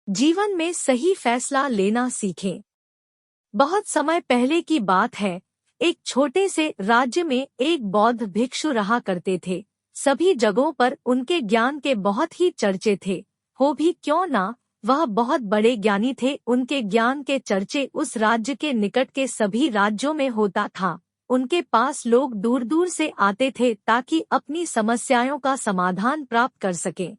जीवन में सही फैसला लेना सीखें। बहुत समय पहले की बात है। एक छोटे से राज्य में एक बौद्ध भिक्षु रहा करते थे। सभी जगहों पर उनके ज्ञान के बहुत ही चर्चे थे। हो भी क्यों ना, वह बहुत बड़े ज्ञानी थे। उनके ज्ञान के चर्चे उस राज्य के निकट के सभी राज्यों में होता था। उनके पास लोग दूर दूर से आते थे ताकि अपनी समस्याओं का समाधान प्राप्त कर सकें।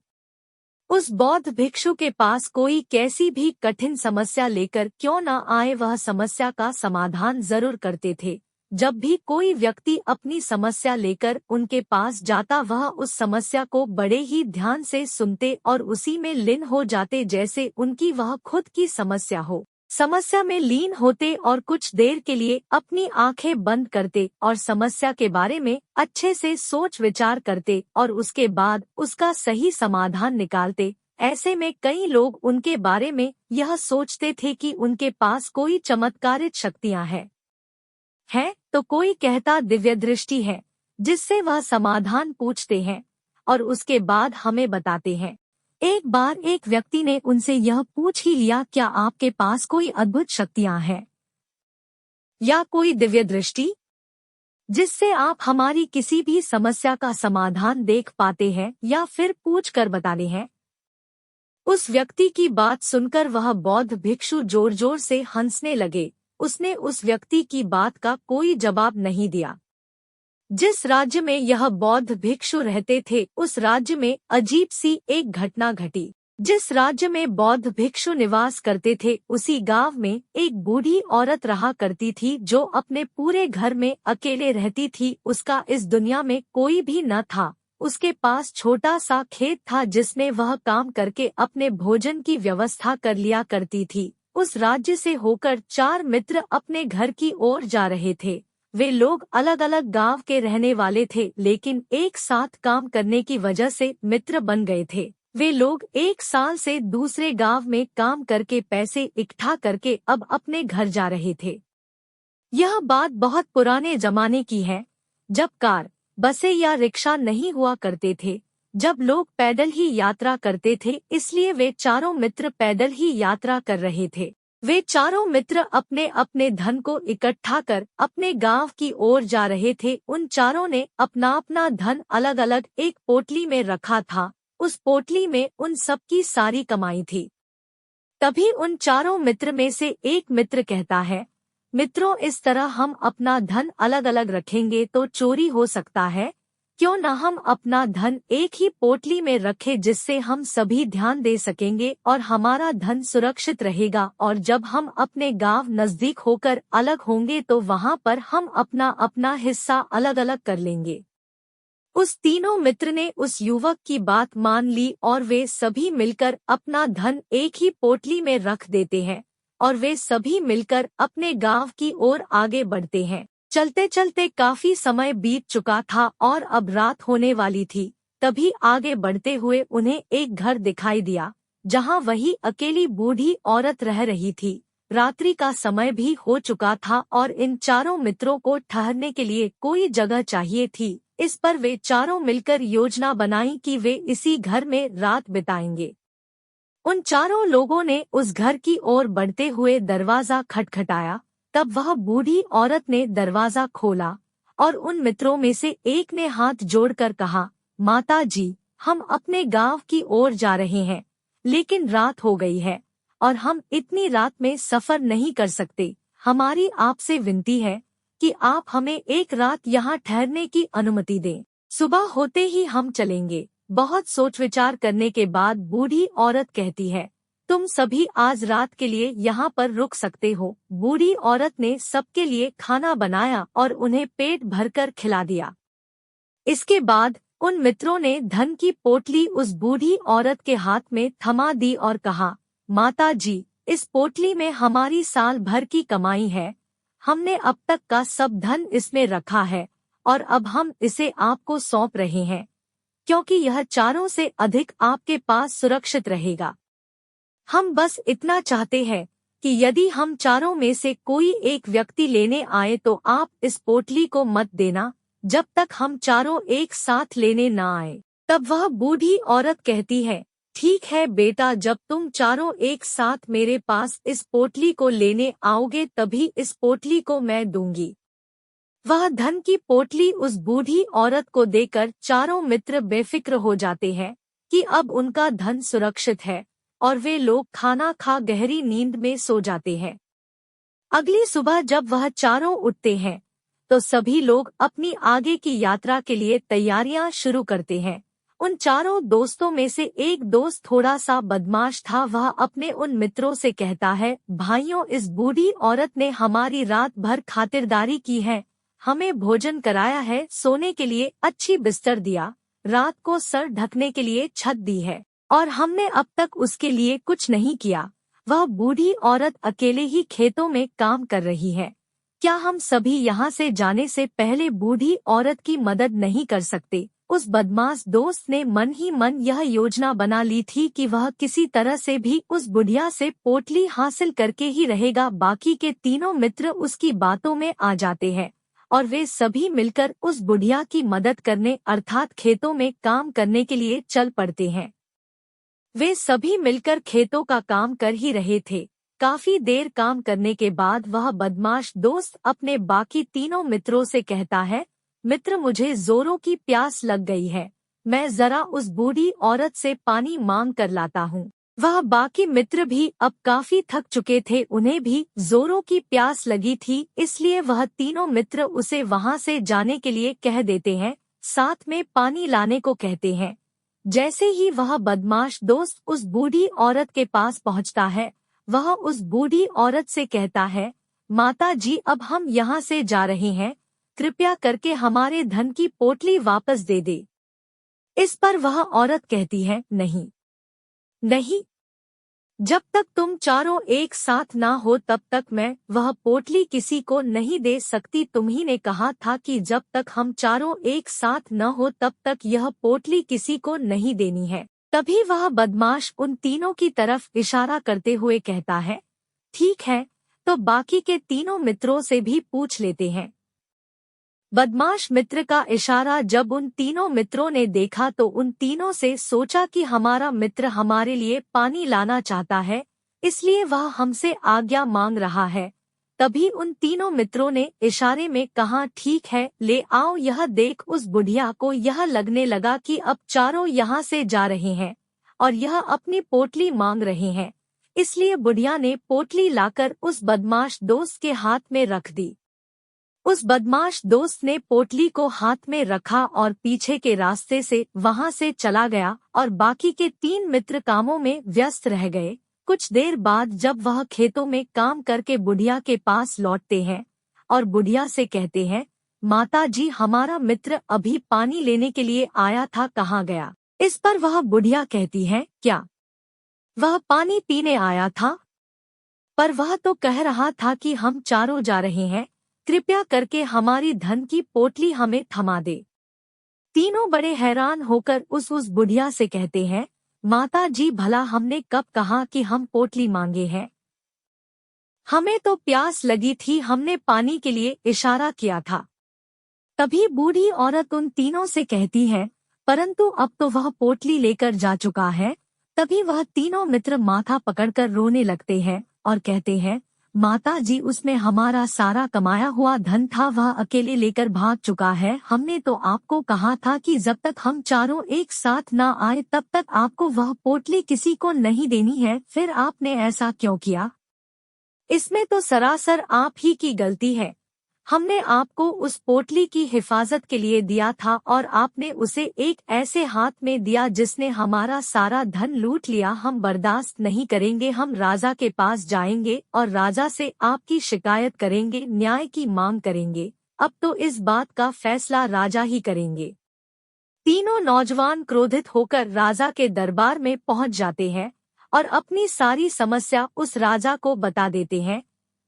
उस बौद्ध भिक्षु के पास कोई कैसी भी कठिन समस्या लेकर क्यों न आए, वह समस्या का समाधान जरूर करते थे। जब भी कोई व्यक्ति अपनी समस्या लेकर उनके पास जाता, वह उस समस्या को बड़े ही ध्यान से सुनते और उसी में लीन हो जाते जैसे उनकी वह खुद की समस्या हो। समस्या में लीन होते और कुछ देर के लिए अपनी आंखें बंद करते और समस्या के बारे में अच्छे से सोच विचार करते और उसके बाद उसका सही समाधान निकालते। ऐसे में कई लोग उनके बारे में यह सोचते थे कि उनके पास कोई चमत्कारिक शक्तियां हैं तो कोई कहता दिव्य दृष्टि है जिससे वह समाधान पूछते हैं और उसके बाद हमें बताते हैं। एक बार एक व्यक्ति ने उनसे यह पूछ ही लिया, क्या आपके पास कोई अद्भुत शक्तियां हैं या कोई दिव्य दृष्टि जिससे आप हमारी किसी भी समस्या का समाधान देख पाते हैं या फिर पूछ कर बताते हैं। उस व्यक्ति की बात सुनकर वह बौद्ध भिक्षु जोर जोर से हंसने लगे। उसने उस व्यक्ति की बात का कोई जवाब नहीं दिया। जिस राज्य में यह बौद्ध भिक्षु रहते थे, उस राज्य में अजीब सी एक घटना घटी। जिस राज्य में बौद्ध भिक्षु निवास करते थे, उसी गांव में एक बूढ़ी औरत रहा करती थी जो अपने पूरे घर में अकेले रहती थी। उसका इस दुनिया में कोई भी न था। उसके पास छोटा सा खेत था जिसमें वह काम करके अपने भोजन की व्यवस्था कर लिया करती थी। उस राज्य से होकर 4 मित्र अपने घर की ओर जा रहे थे। वे लोग अलग अलग गांव के रहने वाले थे, लेकिन एक साथ काम करने की वजह से मित्र बन गए थे। वे लोग 1 साल से दूसरे गांव में काम करके पैसे इकट्ठा करके अब अपने घर जा रहे थे। यह बात बहुत पुराने जमाने की है, जब कार, बसें या रिक्शा नहीं हुआ करते थे, जब लोग पैदल ही यात्रा करते थे। इसलिए वे चारों मित्र पैदल ही यात्रा कर रहे थे। वे चारों मित्र अपने अपने धन को इकट्ठा कर अपने गांव की ओर जा रहे थे। उन चारों ने अपना अपना धन अलग अलग एक पोटली में रखा था। उस पोटली में उन सबकी सारी कमाई थी। तभी उन चारों मित्र में से एक मित्र कहता है, मित्रों, इस तरह हम अपना धन अलग अलग रखेंगे तो चोरी हो सकता है। क्यों न हम अपना धन एक ही पोटली में रखें, जिससे हम सभी ध्यान दे सकेंगे और हमारा धन सुरक्षित रहेगा। और जब हम अपने गांव नजदीक होकर अलग होंगे तो वहां पर हम अपना अपना हिस्सा अलग अलग कर लेंगे। उस तीनों मित्र ने उस युवक की बात मान ली और वे सभी मिलकर अपना धन एक ही पोटली में रख देते हैं और वे सभी मिलकर अपने गांव की ओर आगे बढ़ते हैं। चलते चलते काफी समय बीत चुका था और अब रात होने वाली थी। तभी आगे बढ़ते हुए उन्हें एक घर दिखाई दिया, जहां वही अकेली बूढ़ी औरत रह रही थी। रात्रि का समय भी हो चुका था और इन चारों मित्रों को ठहरने के लिए कोई जगह चाहिए थी। इस पर वे चारों मिलकर योजना बनाई कि वे इसी घर में रात बिताएंगे। उन चारों लोगों ने उस घर की ओर बढ़ते हुए दरवाजा खटखटाया। तब वह बूढ़ी औरत ने दरवाजा खोला और उन मित्रों में से एक ने हाथ जोड़कर कहा, माता जी, हम अपने गांव की ओर जा रहे हैं, लेकिन रात हो गई है और हम इतनी रात में सफर नहीं कर सकते। हमारी आपसे विनती है कि आप हमें एक रात यहाँ ठहरने की अनुमति दें। सुबह होते ही हम चलेंगे। बहुत सोच विचार करने के बाद बूढ़ी औरत कहती है, तुम सभी आज रात के लिए यहाँ पर रुक सकते हो। बूढ़ी औरत ने सबके लिए खाना बनाया और उन्हें पेट भरकर खिला दिया। इसके बाद उन मित्रों ने धन की पोटली उस बूढ़ी औरत के हाथ में थमा दी और कहा, माता जी, इस पोटली में हमारी साल भर की कमाई है। हमने अब तक का सब धन इसमें रखा है और अब हम इसे आपको सौंप रहे हैं, क्योंकि यह चारों से अधिक आपके पास सुरक्षित रहेगा। हम बस इतना चाहते हैं कि यदि हम चारों में से कोई एक व्यक्ति लेने आए तो आप इस पोटली को मत देना जब तक हम चारों एक साथ लेने न आए। तब वह बूढ़ी औरत कहती है, ठीक है बेटा, जब तुम चारों एक साथ मेरे पास इस पोटली को लेने आओगे तभी इस पोटली को मैं दूंगी। वह धन की पोटली उस बूढ़ी औरत को देकर चारों मित्र बेफिक्र हो जाते हैं कि अब उनका धन सुरक्षित है और वे लोग खाना खा गहरी नींद में सो जाते हैं। अगली सुबह जब वह चारों उठते हैं तो सभी लोग अपनी आगे की यात्रा के लिए तैयारियां शुरू करते हैं। उन चारों दोस्तों में से एक दोस्त थोड़ा सा बदमाश था। वह अपने उन मित्रों से कहता है, भाइयों, इस बूढ़ी औरत ने हमारी रात भर खातिरदारी की है, हमें भोजन कराया है, सोने के लिए अच्छी बिस्तर दिया, रात को सर ढकने के लिए छत दी है, और हमने अब तक उसके लिए कुछ नहीं किया। वह बूढ़ी औरत अकेले ही खेतों में काम कर रही है। क्या हम सभी यहाँ से जाने से पहले बूढ़ी औरत की मदद नहीं कर सकते? उस बदमाश दोस्त ने मन ही मन यह योजना बना ली थी कि वह किसी तरह से भी उस बुढ़िया से पोटली हासिल करके ही रहेगा। बाकी के तीनों मित्र उसकी बातों में आ जाते हैं और वे सभी मिलकर उस बुढ़िया की मदद करने अर्थात खेतों में काम करने के लिए चल पड़ते हैं। वे सभी मिलकर खेतों का काम कर ही रहे थे। काफी देर काम करने के बाद वह बदमाश दोस्त अपने बाकी तीनों मित्रों से कहता है, मित्र, मुझे जोरों की प्यास लग गई है, मैं जरा उस बूढ़ी औरत से पानी मांग कर लाता हूँ। वह बाकी मित्र भी अब काफी थक चुके थे, उन्हें भी जोरों की प्यास लगी थी, इसलिए वह तीनों मित्र उसे वहां से जाने के लिए कह देते हैं, साथ में पानी लाने को कहते हैं। जैसे ही वह बदमाश दोस्त उस बूढ़ी औरत के पास पहुंचता है, वह उस बूढ़ी औरत से कहता है, माता जी, अब हम यहाँ से जा रहे हैं, कृपया करके हमारे धन की पोटली वापस दे दे। इस पर वह औरत कहती है, नहीं नहीं, जब तक तुम चारों एक साथ ना हो तब तक मैं वह पोटली किसी को नहीं दे सकती। तुम्ही ने कहा था कि जब तक हम चारों एक साथ न हो तब तक यह पोटली किसी को नहीं देनी है। तभी वह बदमाश उन तीनों की तरफ इशारा करते हुए कहता है, ठीक है, तो बाकी के तीनों मित्रों से भी पूछ लेते हैं। बदमाश मित्र का इशारा जब उन तीनों मित्रों ने देखा तो उन तीनों से सोचा कि हमारा मित्र हमारे लिए पानी लाना चाहता है, इसलिए वह हमसे आज्ञा मांग रहा है। तभी उन तीनों मित्रों ने इशारे में कहा, ठीक है, ले आओ। यह देख उस बुढ़िया को यह लगने लगा कि अब चारों यहाँ से जा रहे हैं और यह अपनी पोटली मांग रहे हैं, इसलिए बुढ़िया ने पोटली लाकर उस बदमाश दोस्त के हाथ में रख दी। उस बदमाश दोस्त ने पोटली को हाथ में रखा और पीछे के रास्ते से वहां से चला गया और बाकी के तीन मित्र कामों में व्यस्त रह गए। कुछ देर बाद जब वह खेतों में काम करके बुढ़िया के पास लौटते हैं और बुढ़िया से कहते हैं, माता जी, हमारा मित्र अभी पानी लेने के लिए आया था, कहाँ गया? इस पर वह बुढ़िया कहती है, क्या वह पानी पीने आया था? पर वह तो कह रहा था कि हम चारों जा रहे हैं, कृपया करके हमारी धन की पोटली हमें थमा दे। तीनों बड़े हैरान होकर उस बुढ़िया से कहते हैं, माता जी, भला हमने कब कहा कि हम पोटली मांगे हैं? हमें तो प्यास लगी थी, हमने पानी के लिए इशारा किया था। तभी बूढ़ी औरत उन तीनों से कहती है, परंतु अब तो वह पोटली लेकर जा चुका है। तभी वह तीनों मित्र माथा पकड़कर रोने लगते हैं और कहते हैं, माता जी, उसमें हमारा सारा कमाया हुआ धन था, वह अकेले लेकर भाग चुका है। हमने तो आपको कहा था कि जब तक हम चारों एक साथ न आए तब तक आपको वह पोटली किसी को नहीं देनी है, फिर आपने ऐसा क्यों किया? इसमें तो सरासर आप ही की गलती है। हमने आपको उस पोटली की हिफाजत के लिए दिया था और आपने उसे एक ऐसे हाथ में दिया जिसने हमारा सारा धन लूट लिया। हम बर्दाश्त नहीं करेंगे, हम राजा के पास जाएंगे और राजा से आपकी शिकायत करेंगे, न्याय की मांग करेंगे। अब तो इस बात का फैसला राजा ही करेंगे। तीनों नौजवान क्रोधित होकर राजा के दरबार में पहुंच जाते हैं और अपनी सारी समस्या उस राजा को बता देते हैं।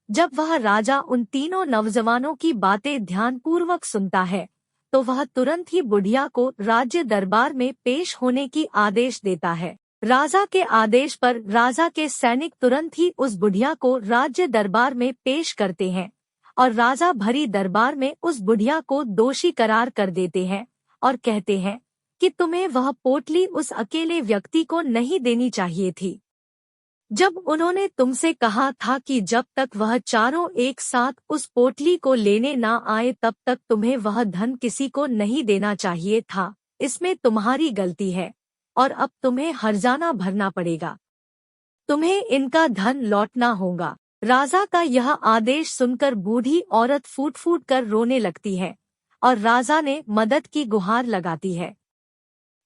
जब वह राजा उन तीनों नौजवानों की बातें ध्यानपूर्वक सुनता है तो वह तुरंत ही बुढ़िया को राज्य दरबार में पेश होने की आदेश देता है। राजा के आदेश पर राजा के सैनिक तुरंत ही उस बुढ़िया को राज्य दरबार में पेश करते हैं और राजा भरी दरबार में उस बुढ़िया को दोषी करार कर देते हैं और कहते हैं, कि तुम्हें वह पोटली उस अकेले व्यक्ति को नहीं देनी चाहिए थी। जब उन्होंने तुमसे कहा था कि जब तक वह चारों एक साथ उस पोटली को लेने ना आए तब तक तुम्हें वह धन किसी को नहीं देना चाहिए था, इसमें तुम्हारी गलती है और अब तुम्हें हर्जाना भरना पड़ेगा। तुम्हें इनका धन लौटना होगा। राजा का यह आदेश सुनकर बूढ़ी औरत फूट फूट कर रोने लगती है और राजा ने मदद की गुहार लगाती है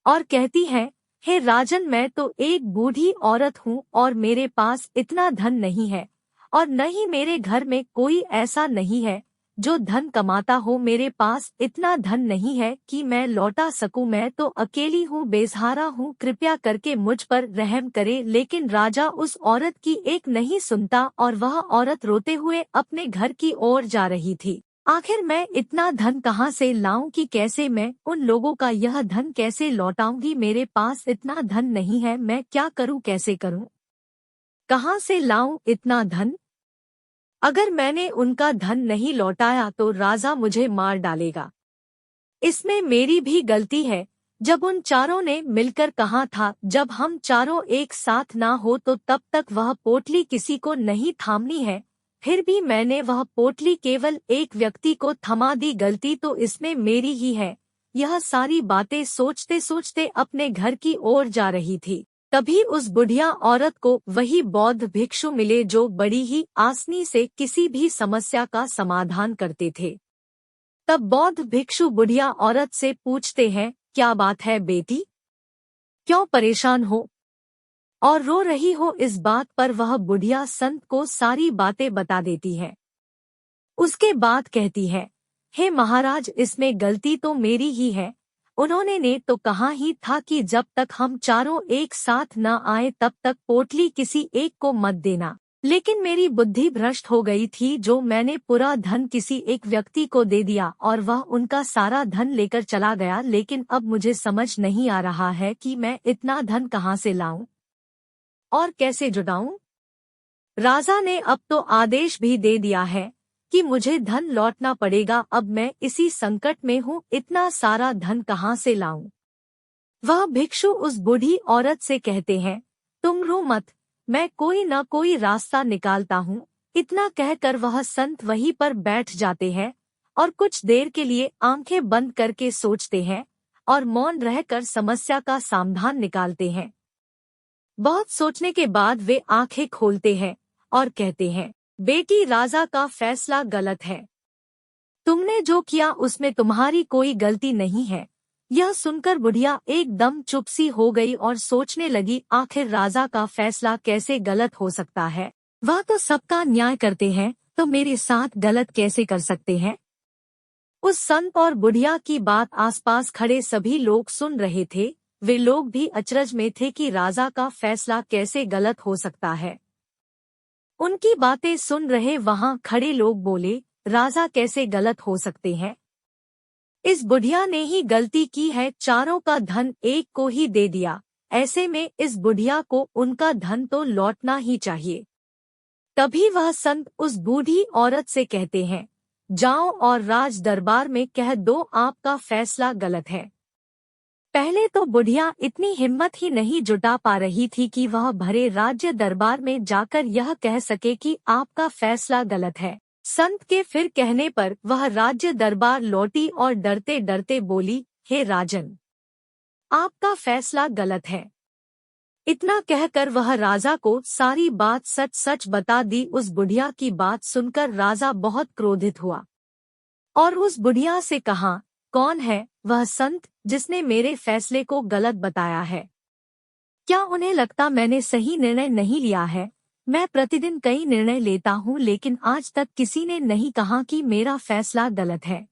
और कहती है, हे राजन, मैं तो एक बूढ़ी औरत हूँ और मेरे पास इतना धन नहीं है और न ही मेरे घर में कोई ऐसा नहीं है जो धन कमाता हो। मेरे पास इतना धन नहीं है कि मैं लौटा सकूं। मैं तो अकेली हूँ, बेसहारा हूँ, कृपया करके मुझ पर रहम करे। लेकिन राजा उस औरत की एक नहीं सुनता और वह औरत रोते हुए अपने घर की ओर जा रही थी। आखिर मैं इतना धन कहाँ से लाऊं कि कैसे मैं उन लोगों का यह धन कैसे लौटाऊंगी? मेरे पास इतना धन नहीं है, मैं क्या करूं, कैसे करूं, कहाँ से लाऊं इतना धन? अगर मैंने उनका धन नहीं लौटाया तो राजा मुझे मार डालेगा। इसमें मेरी भी गलती है। जब उन चारों ने मिलकर कहा था जब हम चारों एक साथ ना हो तो तब तक वह पोटली किसी को नहीं थामनी है, फिर भी मैंने वह पोटली केवल एक व्यक्ति को थमा दी। गलती तो इसमें मेरी ही है। यह सारी बातें सोचते सोचते अपने घर की ओर जा रही थी। तभी उस बुढ़िया औरत को वही बौद्ध भिक्षु मिले जो बड़ी ही आसानी से किसी भी समस्या का समाधान करते थे। तब बौद्ध भिक्षु बुढ़िया औरत से पूछते हैं, क्या बात है बेटी, क्यों परेशान हो और रो रही हो? इस बात पर वह बुढ़िया संत को सारी बातें बता देती है। उसके बाद कहती है, हे महाराज, इसमें गलती तो मेरी ही है। उन्होंने ने तो कहा ही था कि जब तक हम चारों एक साथ न आए तब तक पोटली किसी एक को मत देना। लेकिन मेरी बुद्धि भ्रष्ट हो गई थी, जो मैंने पूरा धन किसी एक व्यक्ति को दे दिया और वह उनका सारा धन लेकर चला गया। लेकिन अब मुझे समझ नहीं आ रहा है कि मैं इतना धन कहाँ से लाऊं और कैसे जुटाऊं। राजा ने अब तो आदेश भी दे दिया है कि मुझे धन लौटना पड़ेगा। अब मैं इसी संकट में हूँ, इतना सारा धन कहाँ से लाऊं? वह भिक्षु उस बूढ़ी औरत से कहते हैं, तुम रो मत, मैं कोई न कोई रास्ता निकालता हूँ। इतना कहकर वह संत वहीं पर बैठ जाते हैं और कुछ देर के लिए आंखें बंद करके सोचते हैं और मौन रहकर समस्या का समाधान निकालते हैं। बहुत सोचने के बाद वे आंखें खोलते हैं और कहते हैं, बेटी, राजा का फैसला गलत है। तुमने जो किया उसमें तुम्हारी कोई गलती नहीं है। यह सुनकर बुढ़िया एकदम चुप सी हो गई और सोचने लगी, आखिर राजा का फैसला कैसे गलत हो सकता है? वह तो सबका न्याय करते हैं, तो मेरे साथ गलत कैसे कर सकते हैं? उस संत और बुढ़िया की बात आसपास खड़े सभी लोग सुन रहे थे। वे लोग भी अचरज में थे कि राजा का फैसला कैसे गलत हो सकता है। उनकी बातें सुन रहे वहां खड़े लोग बोले, राजा कैसे गलत हो सकते हैं? इस बुढ़िया ने ही गलती की है, चारों का धन एक को ही दे दिया। ऐसे में इस बुढ़िया को उनका धन तो लौटना ही चाहिए। तभी वह संत उस बूढ़ी औरत से कहते हैं, जाओ और राज दरबार में कह दो आपका फैसला गलत है। पहले तो बुढ़िया इतनी हिम्मत ही नहीं जुटा पा रही थी कि वह भरे राज्य दरबार में जाकर यह कह सके कि आपका फैसला गलत है। संत के फिर कहने पर वह राज्य दरबार लौटी और डरते डरते बोली, हे राजन, आपका फैसला गलत है। इतना कहकर वह राजा को सारी बात सच सच बता दी। उस बुढ़िया की बात सुनकर राजा बहुत क्रोधित हुआ और उस बुढ़िया से कहा, कौन है वह संत जिसने मेरे फैसले को गलत बताया है? क्या उन्हें लगता मैंने सही निर्णय नहीं लिया है? मैं प्रतिदिन कई निर्णय लेता हूँ, लेकिन आज तक किसी ने नहीं कहा कि मेरा फैसला गलत है।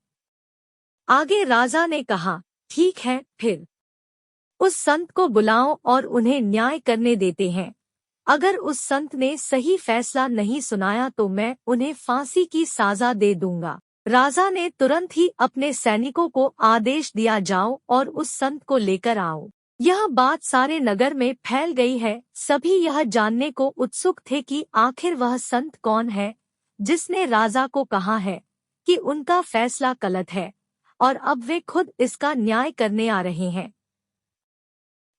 आगे राजा ने कहा, ठीक है, फिर उस संत को बुलाओ और उन्हें न्याय करने देते हैं। अगर उस संत ने सही फैसला नहीं सुनाया तो मैं उन्हें फांसी की सजा दे दूंगा। राजा ने तुरंत ही अपने सैनिकों को आदेश दिया, जाओ और उस संत को लेकर आओ। यह बात सारे नगर में फैल गई है। सभी यह जानने को उत्सुक थे कि आखिर वह संत कौन है जिसने राजा को कहा है कि उनका फैसला गलत है और अब वे खुद इसका न्याय करने आ रहे हैं।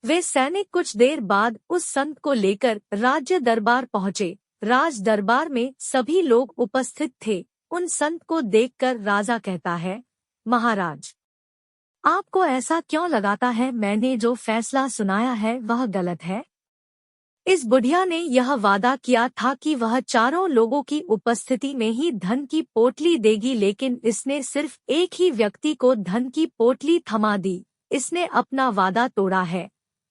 वे सैनिक कुछ देर बाद उस संत को लेकर राज्य दरबार पहुँचे। राज दरबार में सभी लोग उपस्थित थे। उन संत को देखकर राजा कहता है, महाराज, आपको ऐसा क्यों लगाता है मैंने जो फैसला सुनाया है वह गलत है? इस बुढ़िया ने यह वादा किया था कि वह चारों लोगों की उपस्थिति में ही धन की पोटली देगी, लेकिन इसने सिर्फ एक ही व्यक्ति को धन की पोटली थमा दी। इसने अपना वादा तोड़ा है।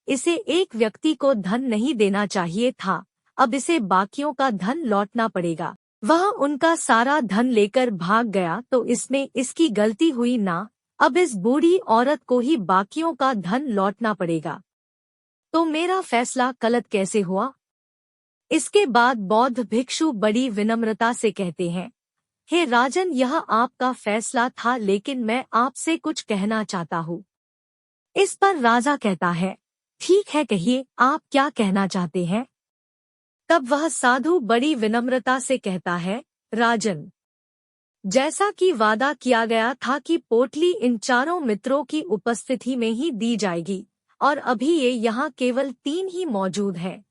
इसे एक व्यक्ति को धन नहीं देना चाहिए था। अब इसे बाकियों का धन लौटना पड़ेगा। वह उनका सारा धन लेकर भाग गया तो इसमें इसकी गलती हुई ना। अब इस बूढ़ी औरत को ही बाकियों का धन लौटना पड़ेगा। तो मेरा फैसला गलत कैसे हुआ? इसके बाद बौद्ध भिक्षु बड़ी विनम्रता से कहते हैं, हे राजन, यह आपका फैसला था, लेकिन मैं आपसे कुछ कहना चाहता हूँ। इस पर राजा कहता है, ठीक है, कहिए, आप क्या कहना चाहते हैं? तब वह साधु बड़ी विनम्रता से कहता है, राजन, जैसा कि वादा किया गया था कि पोटली इन चारों मित्रों की उपस्थिति में ही दी जाएगी, और अभी ये यहाँ केवल 3 ही मौजूद हैं।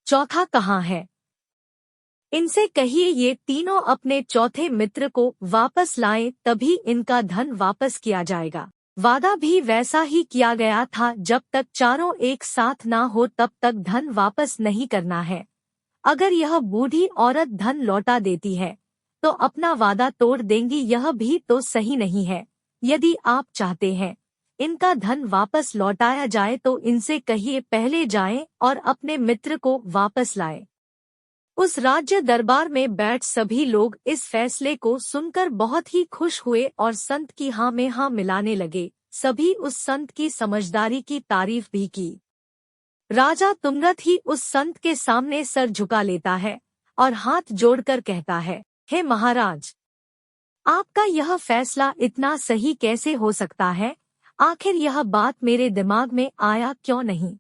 चौथा कहाँ है? इनसे कहिए ये तीनों अपने चौथे मित्र को वापस लाएं, तभी इनका धन वापस किया जाएगा। वादा भी वैसा ही किया गया था, जब तक चारों एक साथ ना हो तब तक धन वापस नहीं करना है। अगर यह बूढ़ी औरत धन लौटा देती है तो अपना वादा तोड़ देंगी, यह भी तो सही नहीं है। यदि आप चाहते हैं इनका धन वापस लौटाया जाए तो इनसे कहिए पहले जाएं और अपने मित्र को वापस लाएं। उस राज्य दरबार में बैठ सभी लोग इस फैसले को सुनकर बहुत ही खुश हुए और संत की हाँ में हाँ मिलाने लगे। सभी उस संत की समझदारी की तारीफ भी की। राजा तुंगरथ ही उस संत के सामने सर झुका लेता है और हाथ जोड़कर कहता है, हे महाराज, आपका यह फैसला इतना सही कैसे हो सकता है? आखिर यह बात मेरे दिमाग में आया क्यों नहीं?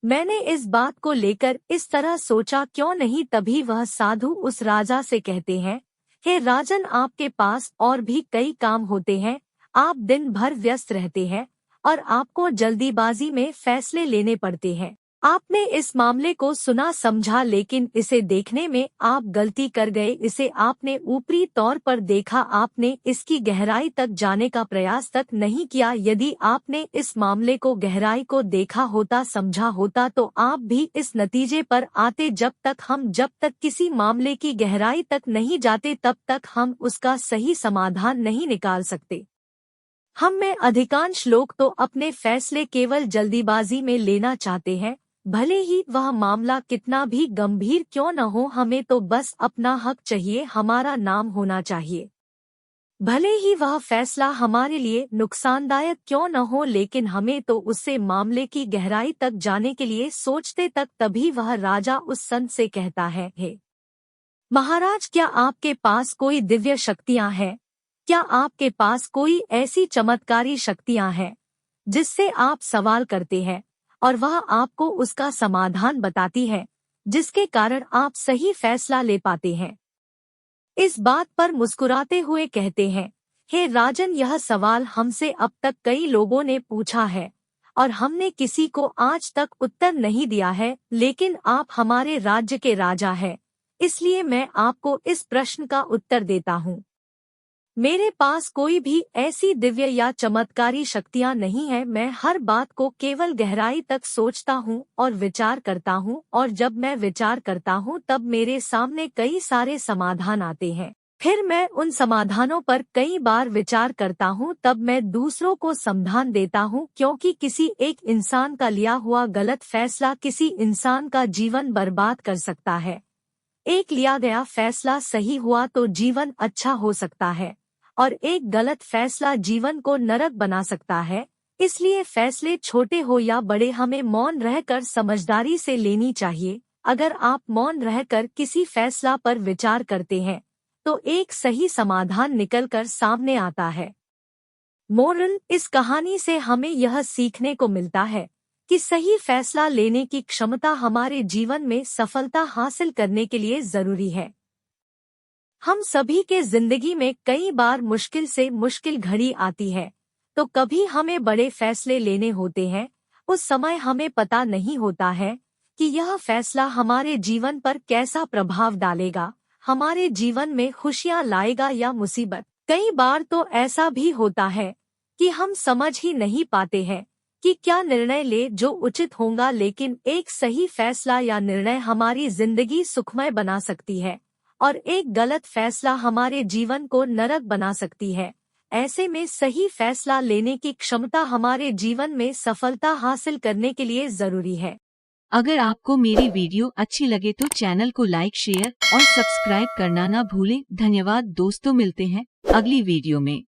मैंने इस बात को लेकर इस तरह सोचा क्यों नहीं? तभी वह साधु उस राजा से कहते हैं, हे राजन, आपके पास और भी कई काम होते हैं, आप दिन भर व्यस्त रहते हैं और आपको जल्दीबाजी में फैसले लेने पड़ते हैं। आपने इस मामले को सुना समझा, लेकिन इसे देखने में आप गलती कर गए। इसे आपने ऊपरी तौर पर देखा, आपने इसकी गहराई तक जाने का प्रयास तक नहीं किया। यदि आपने इस मामले को गहराई को देखा होता, समझा होता, तो आप भी इस नतीजे पर आते। जब तक किसी मामले की गहराई तक नहीं जाते तब तक हम उसका सही समाधान नहीं निकाल सकते। हम में अधिकांश लोग तो अपने फैसले केवल जल्दीबाजी में लेना चाहते हैं, भले ही वह मामला कितना भी गंभीर क्यों न हो। हमें तो बस अपना हक चाहिए, हमारा नाम होना चाहिए। भले ही वह फैसला हमारे लिए नुकसानदायक क्यों न हो, लेकिन हमें तो उससे मामले की गहराई तक जाने के लिए सोचते तक। तभी वह राजा उस संत से कहता है, हे महाराज, क्या आपके पास कोई दिव्य शक्तियां हैं? क्या आपके पास कोई ऐसी चमत्कारी शक्तियां हैं जिससे आप सवाल करते हैं और वह आपको उसका समाधान बताती है, जिसके कारण आप सही फैसला ले पाते हैं? इस बात पर मुस्कुराते हुए कहते हैं, हे राजन, यह सवाल हमसे अब तक कई लोगों ने पूछा है और हमने किसी को आज तक उत्तर नहीं दिया है, लेकिन आप हमारे राज्य के राजा हैं, इसलिए मैं आपको इस प्रश्न का उत्तर देता हूँ। मेरे पास कोई भी ऐसी दिव्य या चमत्कारी शक्तियाँ नहीं है। मैं हर बात को केवल गहराई तक सोचता हूँ और विचार करता हूँ, और जब मैं विचार करता हूँ तब मेरे सामने कई सारे समाधान आते हैं। फिर मैं उन समाधानों पर कई बार विचार करता हूँ, तब मैं दूसरों को समाधान देता हूँ, क्योंकि किसी एक इंसान का लिया हुआ गलत फैसला किसी इंसान का जीवन बर्बाद कर सकता है। एक लिया गया फैसला सही हुआ तो जीवन अच्छा हो सकता है, और एक गलत फैसला जीवन को नरक बना सकता है। इसलिए फैसले छोटे हो या बड़े, हमें मौन रहकर समझदारी से लेनी चाहिए। अगर आप मौन रहकर किसी फैसला पर विचार करते हैं तो एक सही समाधान निकलकर सामने आता है। मोरल: इस कहानी से हमें यह सीखने को मिलता है कि सही फैसला लेने की क्षमता हमारे जीवन में सफलता हासिल करने के लिए जरूरी है। हम सभी के जिंदगी में कई बार मुश्किल से मुश्किल घड़ी आती है, तो कभी हमें बड़े फैसले लेने होते हैं उस समय हमें पता नहीं होता है कि यह फैसला हमारे जीवन पर कैसा प्रभाव डालेगा, हमारे जीवन में खुशियां लाएगा या मुसीबत। कई बार तो ऐसा भी होता है कि हम समझ ही नहीं पाते हैं कि क्या निर्णय ले जो उचित होगा, लेकिन एक सही फैसला या निर्णय हमारी जिंदगी सुखमय बना सकती है और एक गलत फैसला हमारे जीवन को नरक बना सकती है। ऐसे में सही फैसला लेने की क्षमता हमारे जीवन में सफलता हासिल करने के लिए जरूरी है। अगर आपको मेरी वीडियो अच्छी लगे तो चैनल को लाइक, शेयर और सब्सक्राइब करना ना भूलें। धन्यवाद दोस्तों, मिलते हैं अगली वीडियो में।